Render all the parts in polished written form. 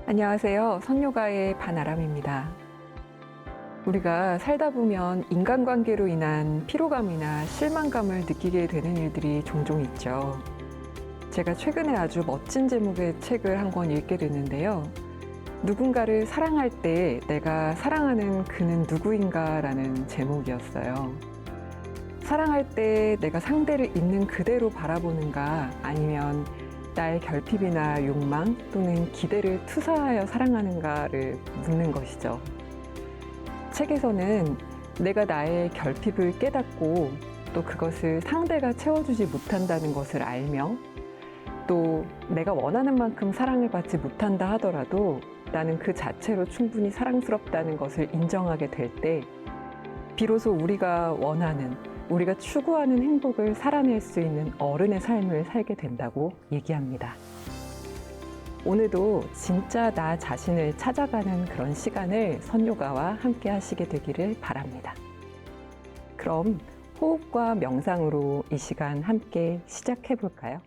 안녕하세요. 선요가의 반아람입니다. 우리가 살다 보면 인간관계로 인한 피로감이나 실망감을 느끼게 되는 일들이 종종 있죠. 제가 최근에 아주 멋진 제목의 책을 한 권 읽게 됐는데요. 누군가를 사랑할 때 내가 사랑하는 그는 누구인가 라는 제목이었어요. 사랑할 때 내가 상대를 있는 그대로 바라보는가, 아니면 나의 결핍이나 욕망 또는 기대를 투사하여 사랑하는가를 묻는 것이죠. 책에서는 내가 나의 결핍을 깨닫고 또 그것을 상대가 채워주지 못한다는 것을 알며, 또 내가 원하는 만큼 사랑을 받지 못한다 하더라도 나는 그 자체로 충분히 사랑스럽다는 것을 인정하게 될 때 비로소 우리가 원하는, 우리가 추구하는 행복을 살아낼 수 있는 어른의 삶을 살게 된다고 얘기합니다. 오늘도 진짜 나 자신을 찾아가는 그런 시간을 선요가와 함께 하시게 되기를 바랍니다. 그럼 호흡과 명상으로 이 시간 함께 시작해 볼까요?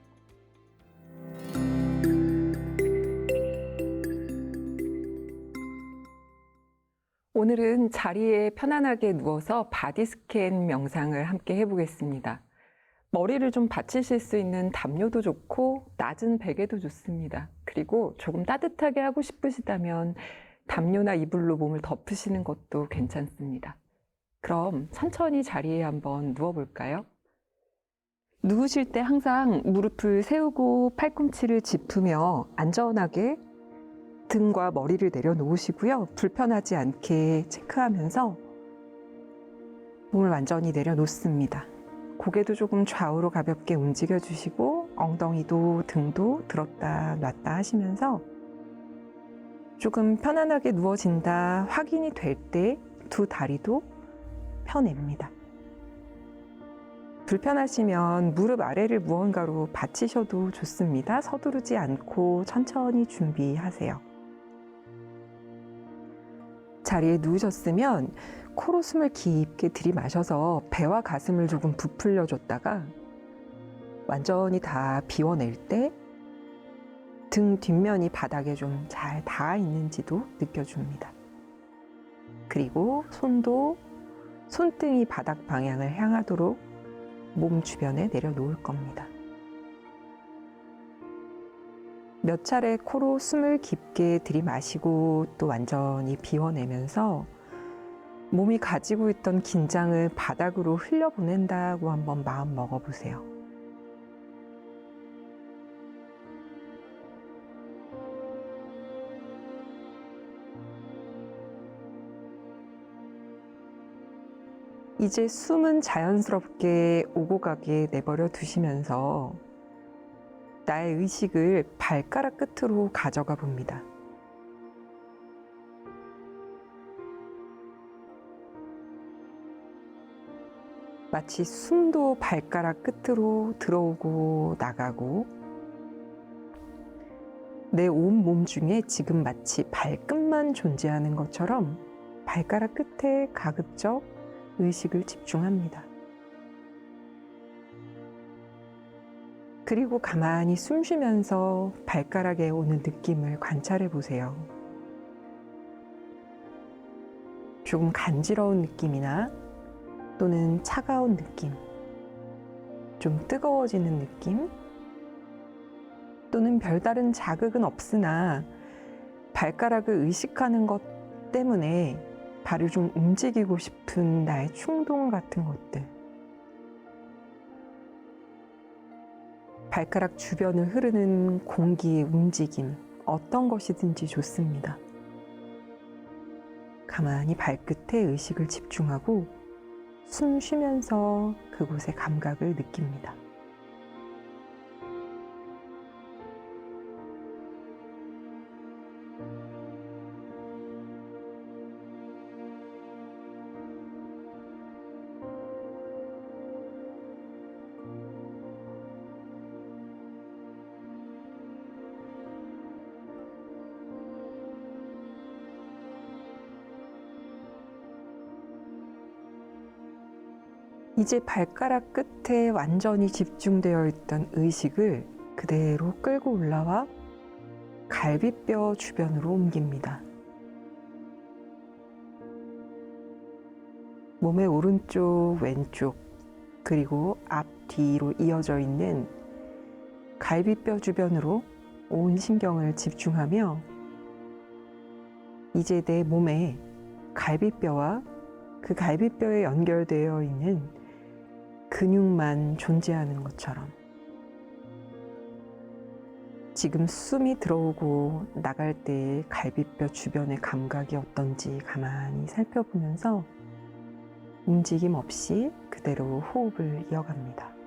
오늘은 자리에 편안하게 누워서 바디 스캔 명상을 함께 해보겠습니다. 머리를 좀 받치실 수 있는 담요도 좋고 낮은 베개도 좋습니다. 그리고 조금 따뜻하게 하고 싶으시다면 담요나 이불로 몸을 덮으시는 것도 괜찮습니다. 그럼 천천히 자리에 한번 누워볼까요? 누우실 때 항상 무릎을 세우고 팔꿈치를 짚으며 안전하게 등과 머리를 내려놓으시고요. 불편하지 않게 체크하면서 몸을 완전히 내려놓습니다. 고개도 조금 좌우로 가볍게 움직여주시고 엉덩이도 등도 들었다 놨다 하시면서 조금 편안하게 누워진다 확인이 될 때 두 다리도 펴냅니다. 불편하시면 무릎 아래를 무언가로 받치셔도 좋습니다. 서두르지 않고 천천히 준비하세요. 자리에 누우셨으면 코로 숨을 깊게 들이마셔서 배와 가슴을 조금 부풀려 줬다가 완전히 다 비워낼 때 등 뒷면이 바닥에 좀 잘 닿아 있는지도 느껴줍니다. 그리고 손도 손등이 바닥 방향을 향하도록 몸 주변에 내려놓을 겁니다. 몇 차례 코로 숨을 깊게 들이마시고 또 완전히 비워내면서 몸이 가지고 있던 긴장을 바닥으로 흘려보낸다고 한번 마음 먹어보세요. 이제 숨은 자연스럽게 오고 가게 내버려 두시면서 나의 의식을 발가락 끝으로 가져가 봅니다. 마치 숨도 발가락 끝으로 들어오고 나가고 내 온 몸 중에 지금 마치 발끝만 존재하는 것처럼 발가락 끝에 가급적 의식을 집중합니다. 그리고 가만히 숨 쉬면서 발가락에 오는 느낌을 관찰해 보세요. 조금 간지러운 느낌이나 또는 차가운 느낌, 좀 뜨거워지는 느낌, 또는 별다른 자극은 없으나 발가락을 의식하는 것 때문에 발을 좀 움직이고 싶은 나의 충동 같은 것들, 발가락 주변을 흐르는 공기의 움직임, 어떤 것이든지 좋습니다. 가만히 발끝에 의식을 집중하고 숨 쉬면서 그곳의 감각을 느낍니다. 이제 발가락 끝에 완전히 집중되어 있던 의식을 그대로 끌고 올라와 갈비뼈 주변으로 옮깁니다. 몸의 오른쪽, 왼쪽, 그리고 앞, 뒤로 이어져 있는 갈비뼈 주변으로 온 신경을 집중하며 이제 내 몸에 갈비뼈와 그 갈비뼈에 연결되어 있는 근육만 존재하는 것처럼 지금 숨이 들어오고 나갈 때의 갈비뼈 주변의 감각이 어떤지 가만히 살펴보면서 움직임 없이 그대로 호흡을 이어갑니다.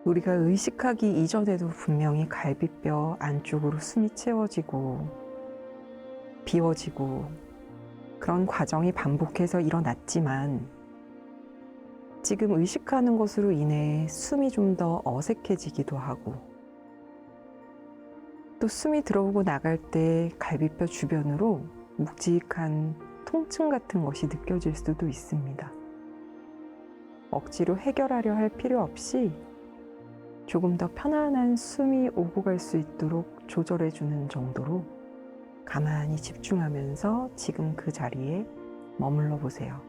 우리가 의식하기 이전에도 분명히 갈비뼈 안쪽으로 숨이 채워지고 비워지고 그런 과정이 반복해서 일어났지만 지금 의식하는 것으로 인해 숨이 좀 더 어색해지기도 하고 또 숨이 들어오고 나갈 때 갈비뼈 주변으로 묵직한 통증 같은 것이 느껴질 수도 있습니다. 억지로 해결하려 할 필요 없이 조금 더 편안한 숨이 오고 갈 수 있도록 조절해 주는 정도로 가만히 집중하면서 지금 그 자리에 머물러 보세요.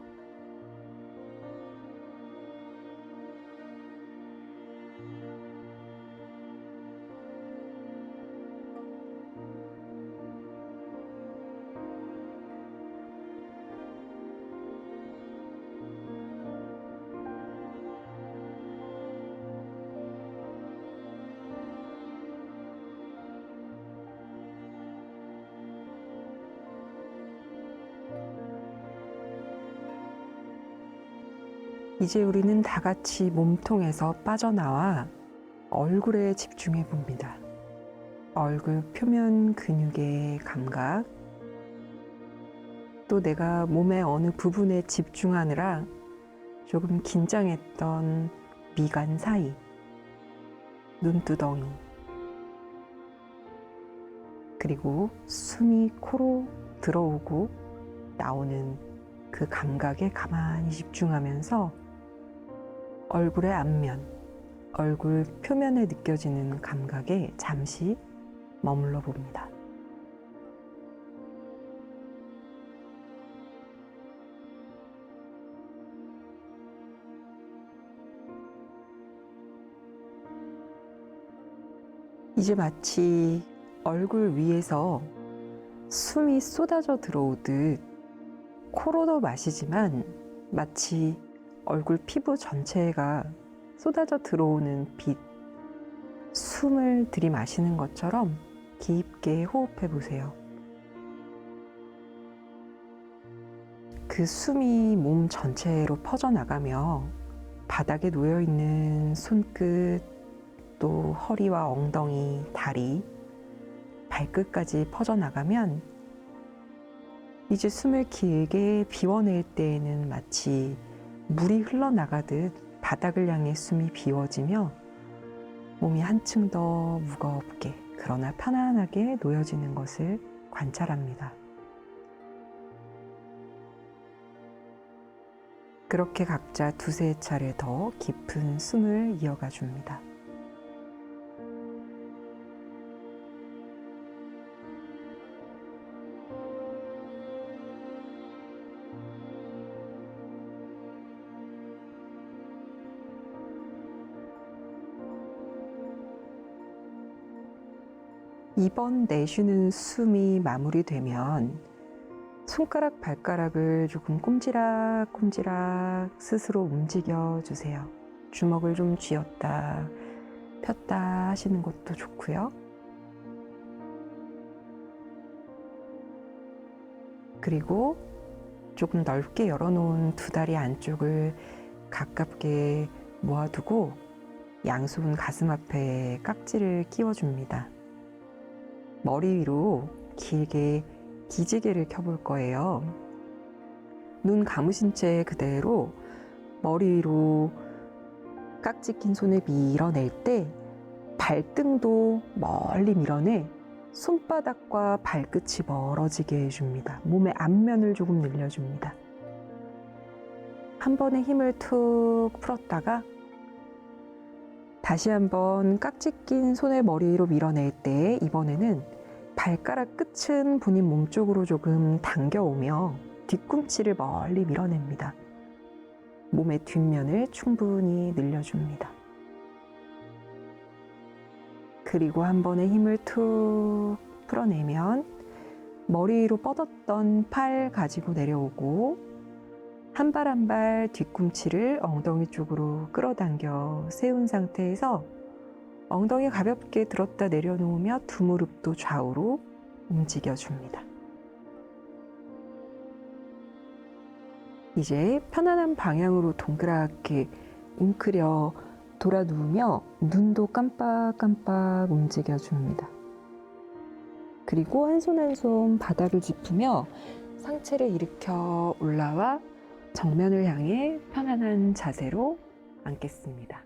이제 우리는 다 같이 몸통에서 빠져나와 얼굴에 집중해 봅니다. 얼굴 표면 근육의 감각, 또 내가 몸의 어느 부분에 집중하느라 조금 긴장했던 미간 사이, 눈두덩이, 그리고 숨이 코로 들어오고 나오는 그 감각에 가만히 집중하면서 얼굴의 앞면, 얼굴 표면에 느껴지는 감각에 잠시 머물러 봅니다. 이제 마치 얼굴 위에서 숨이 쏟아져 들어오듯 코로도 마시지만 마치 얼굴 피부 전체가 쏟아져 들어오는 빛, 숨을 들이마시는 것처럼 깊게 호흡해 보세요. 그 숨이 몸 전체로 퍼져나가며 바닥에 놓여있는 손끝, 또 허리와 엉덩이, 다리, 발끝까지 퍼져나가면 이제 숨을 길게 비워낼 때에는 마치 물이 흘러나가듯 바닥을 향해 숨이 비워지며 몸이 한층 더 무겁게 그러나 편안하게 놓여지는 것을 관찰합니다. 그렇게 각자 두세 차례 더 깊은 숨을 이어가 줍니다. 이번 내쉬는 숨이 마무리되면 손가락, 발가락을 조금 꼼지락꼼지락 스스로 움직여 주세요. 주먹을 좀 쥐었다 폈다 하시는 것도 좋고요. 그리고 조금 넓게 열어놓은 두 다리 안쪽을 가깝게 모아두고 양손 가슴 앞에 깍지를 끼워줍니다. 머리 위로 길게 기지개를 켜볼 거예요. 눈 감으신 채 그대로 머리 위로 깍지 낀 손을 밀어낼 때 발등도 멀리 밀어내 손바닥과 발끝이 멀어지게 해줍니다. 몸의 앞면을 조금 늘려줍니다. 한 번에 힘을 툭 풀었다가 다시 한번 깍지 낀 손을 머리 위로 밀어낼 때 이번에는 발가락 끝은 본인 몸 쪽으로 조금 당겨오며 뒤꿈치를 멀리 밀어냅니다. 몸의 뒷면을 충분히 늘려줍니다. 그리고 한 번에 힘을 툭 풀어내면 머리 위로 뻗었던 팔 가지고 내려오고 한 발 한 발 뒤꿈치를 엉덩이 쪽으로 끌어당겨 세운 상태에서 엉덩이 가볍게 들었다 내려놓으며 두 무릎도 좌우로 움직여줍니다. 이제 편안한 방향으로 동그랗게 웅크려 돌아 누우며 눈도 깜빡깜빡 움직여줍니다. 그리고 한 손 한 손 바닥을 짚으며 상체를 일으켜 올라와 정면을 향해 편안한 자세로 앉겠습니다.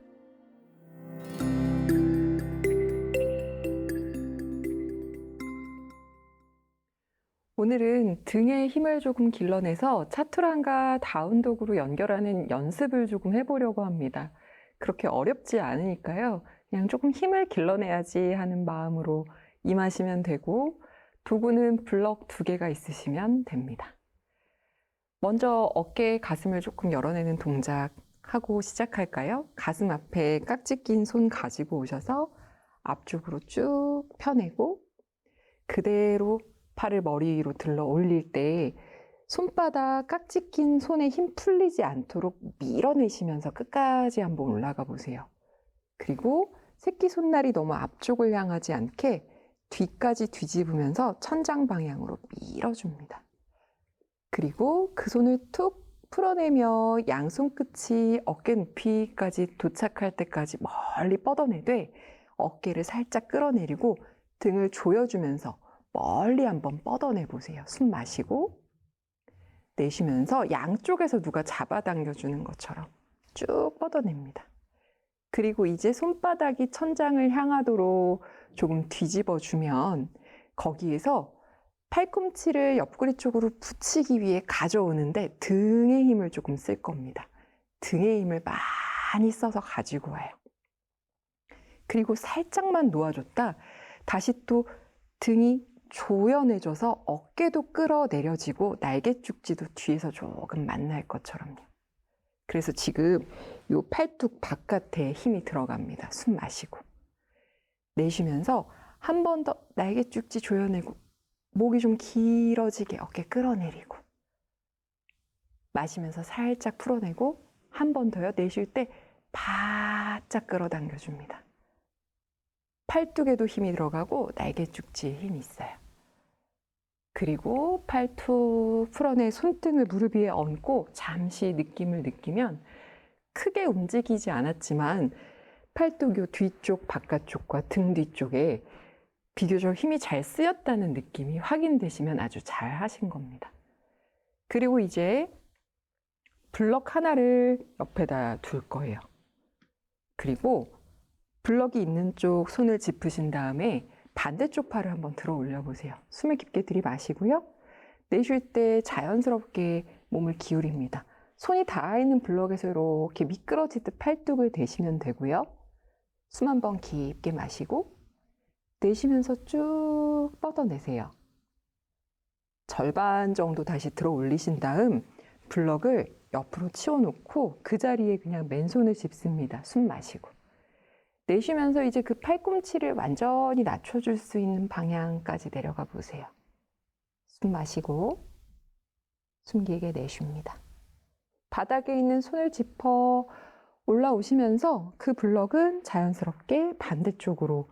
오늘은 등에 힘을 조금 길러내서 차투란과 다운독으로 연결하는 연습을 조금 해보려고 합니다. 그렇게 어렵지 않으니까요. 그냥 조금 힘을 길러내야지 하는 마음으로 임하시면 되고 도구는 블럭 2개가 있으시면 됩니다. 먼저 어깨, 가슴을 조금 열어내는 동작 하고 시작할까요? 가슴 앞에 깍지 낀 손 가지고 오셔서 앞쪽으로 쭉 펴내고 그대로 팔을 머리 위로 들러 올릴 때 손바닥 깍지 낀 손에 힘 풀리지 않도록 밀어내시면서 끝까지 한번 올라가 보세요. 그리고 새끼손날이 너무 앞쪽을 향하지 않게 뒤까지 뒤집으면서 천장 방향으로 밀어줍니다. 그리고 그 손을 툭 풀어내며 양손 끝이 어깨 높이까지 도착할 때까지 멀리 뻗어내되 어깨를 살짝 끌어내리고 등을 조여주면서 멀리 한번 뻗어내 보세요. 숨 마시고 내쉬면서 양쪽에서 누가 잡아당겨주는 것처럼 쭉 뻗어냅니다. 그리고 이제 손바닥이 천장을 향하도록 조금 뒤집어주면 거기에서 팔꿈치를 옆구리 쪽으로 붙이기 위해 가져오는데 등의 힘을 조금 쓸 겁니다. 등의 힘을 많이 써서 가지고 와요. 그리고 살짝만 놓아줬다 다시 또 등이 조연해져서 어깨도 끌어내려지고 날개죽지도 뒤에서 조금 만날 것처럼요. 그래서 지금 이 팔뚝 바깥에 힘이 들어갑니다. 숨 마시고 내쉬면서 한 번 더 날개죽지 조여내고 목이 좀 길어지게 어깨 끌어내리고 마시면서 살짝 풀어내고 한 번 더요. 내쉴 때 바짝 끌어당겨줍니다. 팔뚝에도 힘이 들어가고 날개죽지에 힘이 있어요. 그리고 팔뚝 풀어내 손등을 무릎 위에 얹고 잠시 느낌을 느끼면 크게 움직이지 않았지만 팔뚝 요 뒤쪽 바깥쪽과 등 뒤쪽에 비교적 힘이 잘 쓰였다는 느낌이 확인되시면 아주 잘 하신 겁니다. 그리고 이제 블럭 하나를 옆에다 둘 거예요. 그리고 블럭이 있는 쪽 손을 짚으신 다음에 반대쪽 팔을 한번 들어 올려 보세요. 숨을 깊게 들이마시고요. 내쉴 때 자연스럽게 몸을 기울입니다. 손이 닿아 있는 블럭에서 이렇게 미끄러지듯 팔뚝을 대시면 되고요. 숨 한번 깊게 마시고 내쉬면서 쭉 뻗어내세요. 절반 정도 다시 들어 올리신 다음 블럭을 옆으로 치워놓고 그 자리에 그냥 맨손을 짚습니다. 숨 마시고. 내쉬면서 이제 그 팔꿈치를 완전히 낮춰줄 수 있는 방향까지 내려가 보세요. 숨 마시고 숨 길게 내쉽니다. 바닥에 있는 손을 짚어 올라오시면서 그 블럭은 자연스럽게 반대쪽으로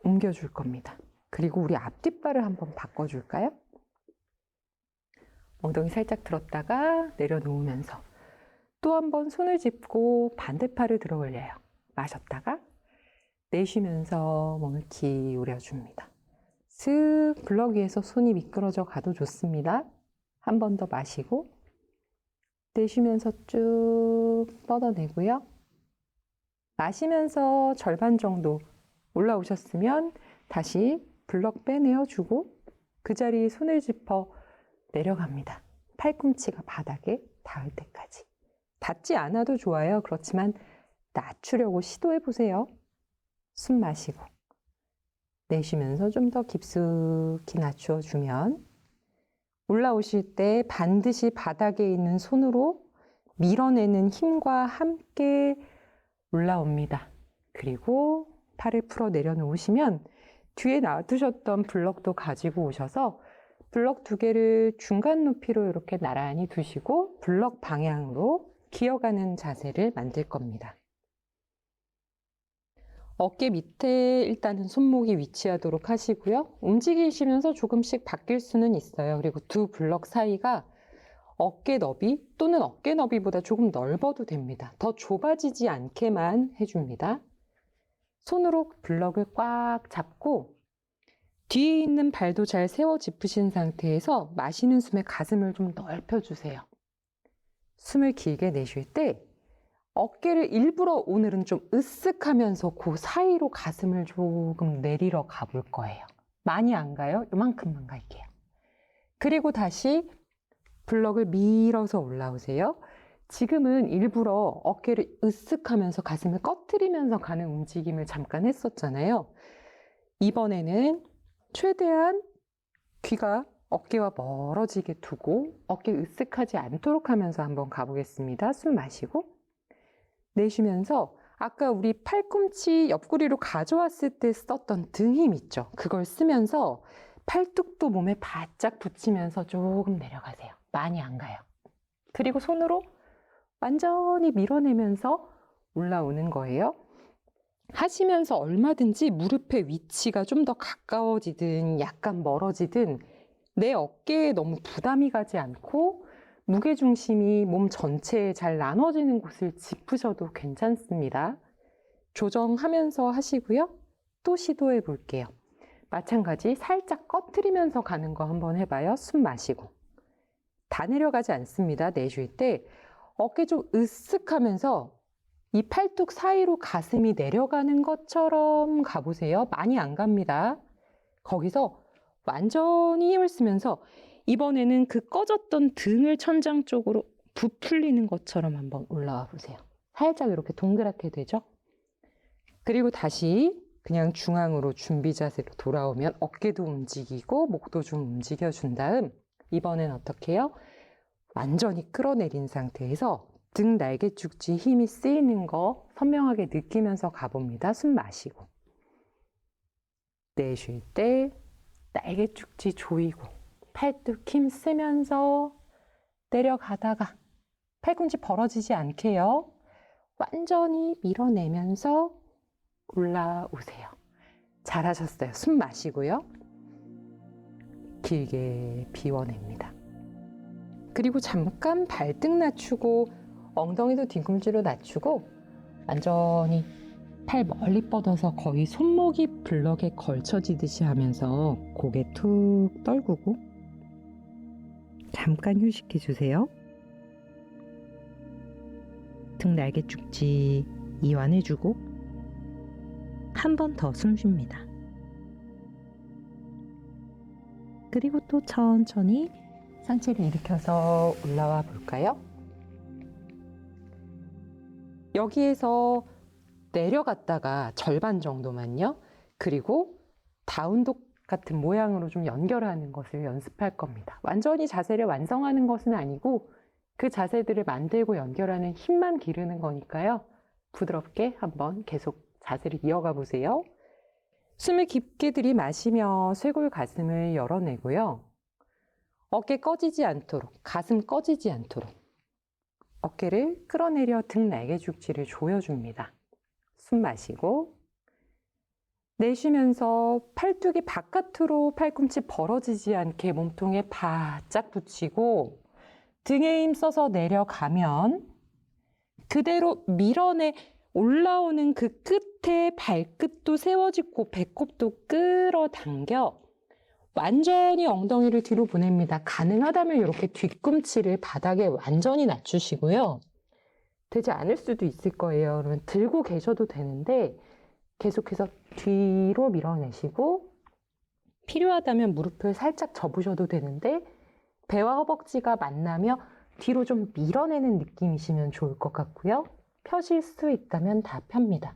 옮겨줄 겁니다. 그리고 우리 앞뒷발을 한번 바꿔줄까요? 엉덩이 살짝 들었다가 내려놓으면서 또 한번 손을 짚고 반대팔을 들어 올려요. 마셨다가 내쉬면서 몸을 기울여줍니다. 슥 블럭 위에서 손이 미끄러져 가도 좋습니다. 한 번 더 마시고 내쉬면서 쭉 뻗어내고요. 마시면서 절반 정도 올라오셨으면 다시 블럭 빼내어주고 그 자리에 손을 짚어 내려갑니다. 팔꿈치가 바닥에 닿을 때까지. 닿지 않아도 좋아요. 그렇지만 낮추려고 시도해 보세요. 숨 마시고 내쉬면서 좀 더 깊숙이 낮추어주면 올라오실 때 반드시 바닥에 있는 손으로 밀어내는 힘과 함께 올라옵니다. 그리고 팔을 풀어 내려놓으시면 뒤에 놔두셨던 블럭도 가지고 오셔서 블럭 2개를 중간 높이로 이렇게 나란히 두시고 블럭 방향으로 기어가는 자세를 만들 겁니다. 어깨 밑에 일단은 손목이 위치하도록 하시고요. 움직이시면서 조금씩 바뀔 수는 있어요. 그리고 두 블럭 사이가 어깨 너비 또는 어깨 너비보다 조금 넓어도 됩니다. 더 좁아지지 않게만 해줍니다. 손으로 블럭을 꽉 잡고 뒤에 있는 발도 잘 세워 짚으신 상태에서 마시는 숨에 가슴을 좀 넓혀주세요. 숨을 길게 내쉴 때 어깨를 일부러 오늘은 좀 으쓱하면서 그 사이로 가슴을 조금 내리러 가볼 거예요. 많이 안 가요? 요만큼만 갈게요. 그리고 다시 블럭을 밀어서 올라오세요. 지금은 일부러 어깨를 으쓱하면서 가슴을 꺼트리면서 가는 움직임을 잠깐 했었잖아요. 이번에는 최대한 귀가 어깨와 멀어지게 두고 어깨 으쓱하지 않도록 하면서 한번 가보겠습니다. 숨 마시고 내쉬면서 아까 우리 팔꿈치 옆구리로 가져왔을 때 썼던 등 힘 있죠? 그걸 쓰면서 팔뚝도 몸에 바짝 붙이면서 조금 내려가세요. 많이 안 가요. 그리고 손으로 완전히 밀어내면서 올라오는 거예요. 하시면서 얼마든지 무릎의 위치가 좀 더 가까워지든 약간 멀어지든 내 어깨에 너무 부담이 가지 않고 무게중심이 몸 전체에 잘 나눠지는 곳을 짚으셔도 괜찮습니다. 조정하면서 하시고요. 또 시도해 볼게요. 마찬가지 살짝 꺼트리면서 가는 거 한번 해봐요. 숨 마시고. 다 내려가지 않습니다. 내쉴 때 어깨 좀 으쓱하면서 이 팔뚝 사이로 가슴이 내려가는 것처럼 가보세요. 많이 안 갑니다. 거기서 완전히 힘을 쓰면서 이번에는 그 꺼졌던 등을 천장 쪽으로 부풀리는 것처럼 한번 올라와 보세요. 살짝 이렇게 동그랗게 되죠? 그리고 다시 그냥 중앙으로 준비 자세로 돌아오면 어깨도 움직이고 목도 좀 움직여준 다음 이번엔 어떻게 해요? 완전히 끌어내린 상태에서 등 날개 축지 힘이 쓰이는 거 선명하게 느끼면서 가봅니다. 숨 마시고 내쉴 때 날개 축지 조이고 팔뚝 힘 쓰면서 내려가다가 팔꿈치 벌어지지 않게요. 완전히 밀어내면서 올라오세요. 잘하셨어요. 숨 마시고요. 길게 비워냅니다. 그리고 잠깐 발등 낮추고 엉덩이도 뒤꿈치로 낮추고 완전히 팔 멀리 뻗어서 거의 손목이 블럭에 걸쳐지듯이 하면서 고개 툭 떨구고 잠깐 휴식해 주세요. 등 날개 축지 이완해 주고 한 번 더 숨 쉽니다. 그리고 또 천천히 상체를 일으켜서 올라와 볼까요? 여기에서 내려갔다가 절반 정도만요. 그리고 다운독 같은 모양으로 좀 연결하는 것을 연습할 겁니다. 완전히 자세를 완성하는 것은 아니고 그 자세들을 만들고 연결하는 힘만 기르는 거니까요. 부드럽게 한번 계속 자세를 이어가 보세요. 숨을 깊게 들이마시며 쇄골 가슴을 열어내고요. 어깨 꺼지지 않도록, 가슴 꺼지지 않도록 어깨를 끌어내려 등 날개 축지를 조여줍니다. 숨 마시고 내쉬면서 팔뚝이 바깥으로 팔꿈치 벌어지지 않게 몸통에 바짝 붙이고 등에 힘 써서 내려가면 그대로 밀어내 올라오는 그 끝에 발끝도 세워지고 배꼽도 끌어당겨 완전히 엉덩이를 뒤로 보냅니다. 가능하다면 이렇게 뒤꿈치를 바닥에 완전히 낮추시고요. 되지 않을 수도 있을 거예요. 그러면 들고 계셔도 되는데 계속해서 뒤로 밀어내시고 필요하다면 무릎을 살짝 접으셔도 되는데 배와 허벅지가 만나며 뒤로 좀 밀어내는 느낌이시면 좋을 것 같고요. 펴실 수 있다면 다 펴니다.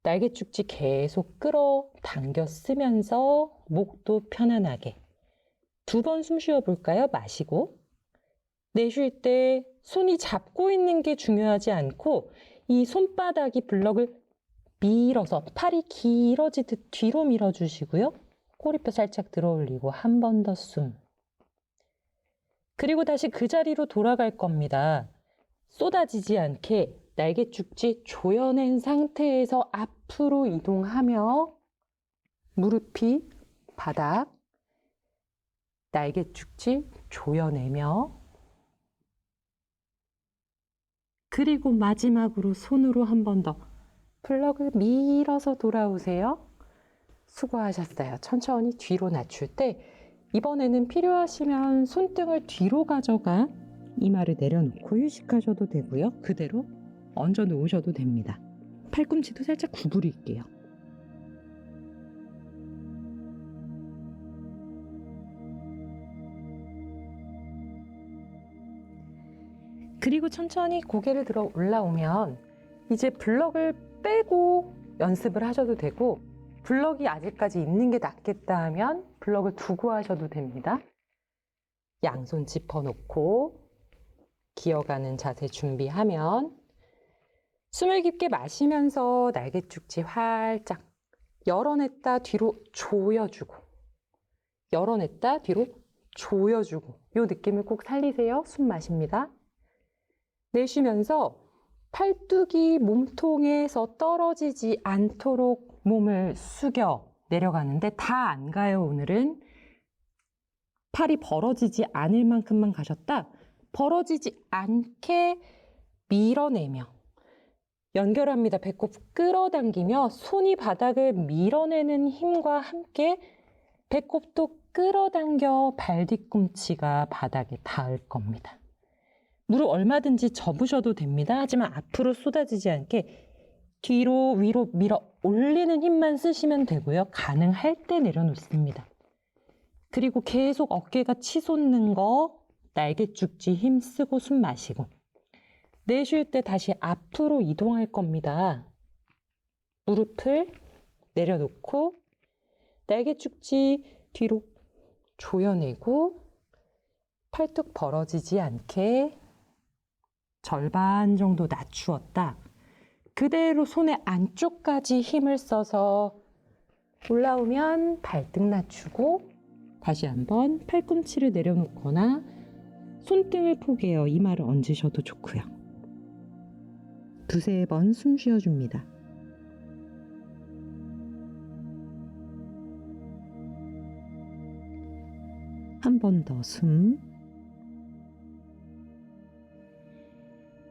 날개 축지 계속 끌어당겨 쓰면서 목도 편안하게 2번 숨 쉬어 볼까요? 마시고 내쉴 때 손이 잡고 있는 게 중요하지 않고 이 손바닥이 블럭을 밀어서 팔이 길어지듯 뒤로 밀어주시고요. 꼬리뼈 살짝 들어 올리고 한 번 더 숨. 그리고 다시 그 자리로 돌아갈 겁니다. 쏟아지지 않게 날개 축지 조여낸 상태에서 앞으로 이동하며 무릎이 바닥, 날개 축지 조여내며 그리고 마지막으로 손으로 한 번 더 블럭을 밀어서 돌아오세요. 수고하셨어요. 천천히 뒤로 낮출 때 이번에는 필요하시면 손등을 뒤로 가져가 이마를 내려놓고 휴식하셔도 되고요. 그대로 얹어 놓으셔도 됩니다. 팔꿈치도 살짝 구부릴게요. 그리고 천천히 고개를 들어 올라오면 이제 블럭을 빼고 연습을 하셔도 되고 블럭이 아직까지 있는 게 낫겠다 하면 블럭을 두고 하셔도 됩니다. 양손 짚어놓고 기어가는 자세 준비하면 숨을 깊게 마시면서 날개 축지 활짝 열어냈다 뒤로 조여주고 열어냈다 뒤로 조여주고 이 느낌을 꼭 살리세요. 숨 마십니다. 내쉬면서 팔뚝이 몸통에서 떨어지지 않도록 몸을 숙여 내려가는데 다 안 가요. 오늘은 팔이 벌어지지 않을 만큼만 가셨다. 벌어지지 않게 밀어내며 연결합니다. 배꼽 끌어당기며 손이 바닥을 밀어내는 힘과 함께 배꼽도 끌어당겨 발 뒤꿈치가 바닥에 닿을 겁니다. 무릎 얼마든지 접으셔도 됩니다. 하지만 앞으로 쏟아지지 않게 뒤로 위로 밀어 올리는 힘만 쓰시면 되고요. 가능할 때 내려놓습니다. 그리고 계속 어깨가 치솟는 거 날개 축지 힘쓰고 숨 마시고 내쉴 때 다시 앞으로 이동할 겁니다. 무릎을 내려놓고 날개 축지 뒤로 조여내고 팔뚝 벌어지지 않게 절반 정도 낮추었다. 그대로 손의 안쪽까지 힘을 써서 올라오면 발등 낮추고 다시 한번 팔꿈치를 내려놓거나 손등을 포개어 이마를 얹으셔도 좋고요. 2-3번 숨 쉬어줍니다. 한 번 더 숨.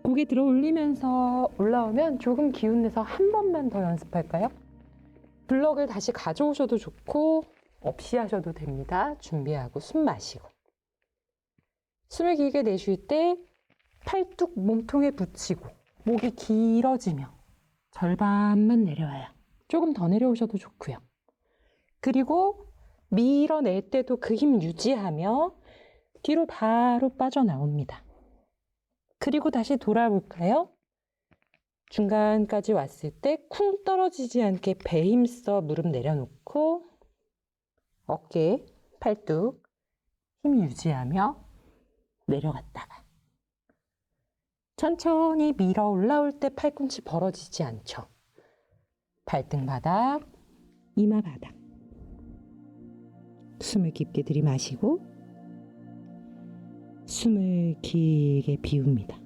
고개 들어 올리면서 올라오면 조금 기운내서 한 번만 더 연습할까요? 블럭을 다시 가져오셔도 좋고 없이 하셔도 됩니다. 준비하고 숨 마시고 숨을 길게 내쉴 때 팔뚝 몸통에 붙이고 목이 길어지며 절반만 내려와요. 조금 더 내려오셔도 좋고요. 그리고 밀어낼 때도 그 힘 유지하며 뒤로 바로 빠져나옵니다. 그리고 다시 돌아볼까요? 중간까지 왔을 때 쿵 떨어지지 않게 배 힘써 무릎 내려놓고 어깨, 팔뚝 힘 유지하며 내려갔다가 천천히 밀어 올라올 때 팔꿈치 벌어지지 않죠. 발등 바닥, 이마 바닥. 숨을 깊게 들이마시고 숨을 길게 비웁니다.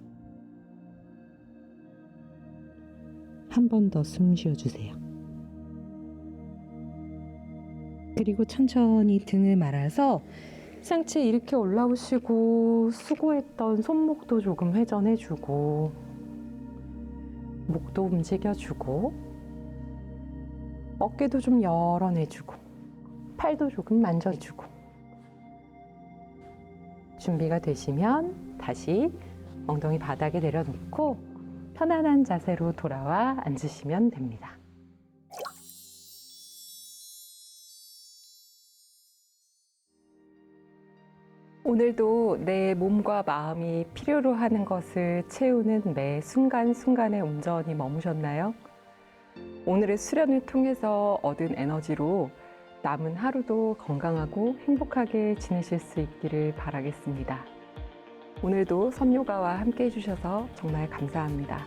한 번 더 숨 쉬어주세요. 그리고 천천히 등을 말아서 상체 이렇게 올라오시고 수고했던 손목도 조금 회전해주고 목도 움직여주고 어깨도 좀 열어내주고 팔도 조금 만져주고 준비가 되시면 다시 엉덩이 바닥에 내려놓고 편안한 자세로 돌아와 앉으시면 됩니다. 오늘도 내 몸과 마음이 필요로 하는 것을 채우는 매 순간순간의 운전이 머무셨나요? 오늘의 수련을 통해서 얻은 에너지로 남은 하루도 건강하고 행복하게 지내실 수 있기를 바라겠습니다. 오늘도 선요가와 함께 해주셔서 정말 감사합니다.